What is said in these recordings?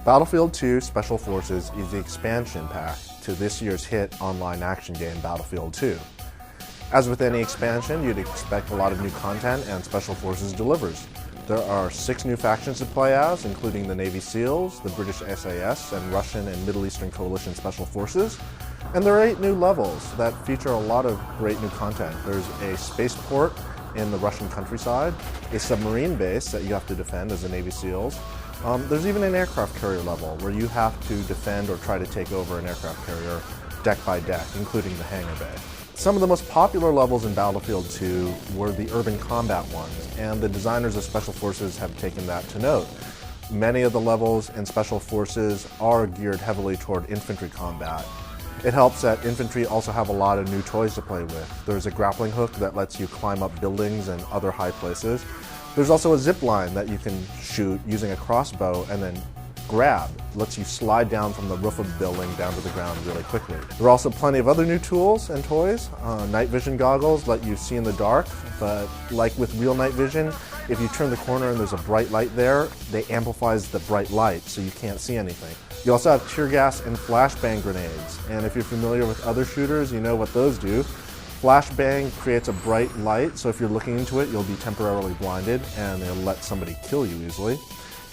Battlefield 2 Special Forces is the expansion pack to this year's hit online action game Battlefield 2. As with any expansion, you'd expect a lot of new content, and Special Forces delivers. There are 6 new factions to play as, including the Navy SEALs, the British SAS, and Russian and Middle Eastern Coalition Special Forces. And there are 8 new levels that feature a lot of great new content. There's a spaceport in the Russian countryside, a submarine base that you have to defend as the Navy SEALs. There's even an aircraft carrier level where you have to defend or try to take over an aircraft carrier deck by deck, including the hangar bay. Some of the most popular levels in Battlefield 2 were the urban combat ones, and the designers of Special Forces have taken that to note. Many of the levels in Special Forces are geared heavily toward infantry combat. It helps that infantry also have a lot of new toys to play with. There's a grappling hook that lets you climb up buildings and other high places. There's also a zip line that you can shoot using a crossbow and then grab. It lets you slide down from the roof of the building down to the ground really quickly. There are also plenty of other new tools and toys. Night vision goggles let you see in the dark, but like with real night vision, if you turn the corner and there's a bright light there, they amplifies the bright light so you can't see anything. You also have tear gas and flashbang grenades, and if you're familiar with other shooters, you know what those do. Flashbang creates a bright light, so if you're looking into it, you'll be temporarily blinded and it'll let somebody kill you easily.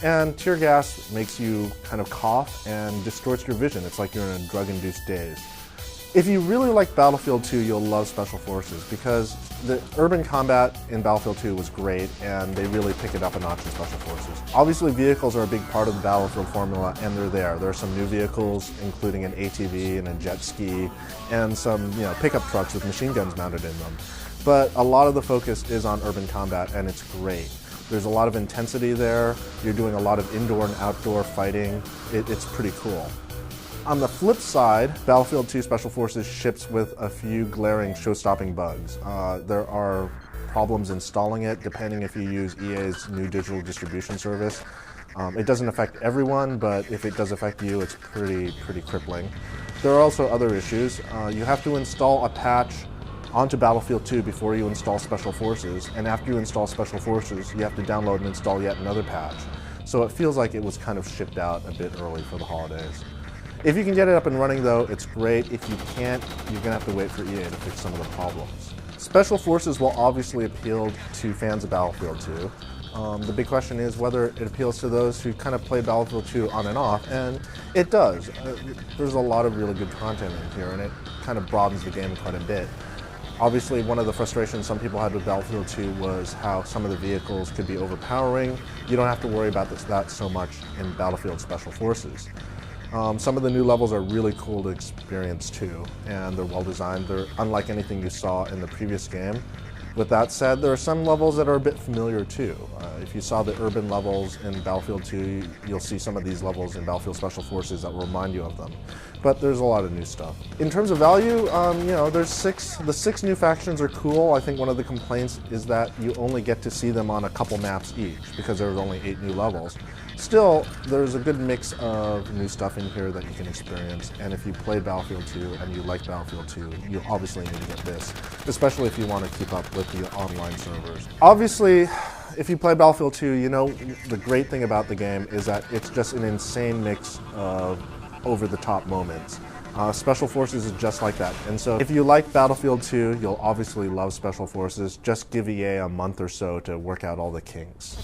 And tear gas makes you kind of cough and distorts your vision. It's like you're in a drug-induced daze. If you really like Battlefield 2, you'll love Special Forces because the urban combat in Battlefield 2 was great and they really pick it up a notch in Special Forces. Obviously, vehicles are a big part of the Battlefield formula, and they're there. There are some new vehicles, including an ATV and a jet ski, and some pickup trucks with machine guns mounted in them. But a lot of the focus is on urban combat, and it's great. There's a lot of intensity there. You're doing a lot of indoor and outdoor fighting. It's pretty cool. On the flip side, Battlefield 2 Special Forces ships with a few glaring show-stopping bugs. There are problems installing it, depending if you use EA's new digital distribution service. It doesn't affect everyone, but if it does affect you, it's pretty crippling. There are also other issues. You have to install a patch onto Battlefield 2 before you install Special Forces, and after you install Special Forces, you have to download and install yet another patch. So it feels like it was kind of shipped out a bit early for the holidays. If you can get it up and running though, it's great. If you can't, you're gonna have to wait for EA to fix some of the problems. Special Forces will obviously appeal to fans of Battlefield 2. The big question is whether it appeals to those who kind of play Battlefield 2 on and off, and it does. There's a lot of really good content in here, and it kind of broadens the game quite a bit. Obviously, one of the frustrations some people had with Battlefield 2 was how some of the vehicles could be overpowering. You don't have to worry about that so much in Battlefield Special Forces. Some of the new levels are really cool to experience too, and they're well designed. They're unlike anything you saw in the previous game. With that said, there are some levels that are a bit familiar too. If you saw the urban levels in Battlefield 2, you'll see some of these levels in Battlefield Special Forces that will remind you of them. But there's a lot of new stuff. In terms of value, there's 6. The 6 new factions are cool. I think one of the complaints is that you only get to see them on a couple maps each because there's only 8 new levels. Still, there's a good mix of new stuff in here that you can experience, and if you played Battlefield 2 and you like Battlefield 2, you obviously need to get this, especially if you want to keep up with the online servers. Obviously, if you play Battlefield 2, the great thing about the game is that it's just an insane mix of over-the-top moments. Special Forces is just like that, and so if you like Battlefield 2, you'll obviously love Special Forces. Just give EA a month or so to work out all the kinks.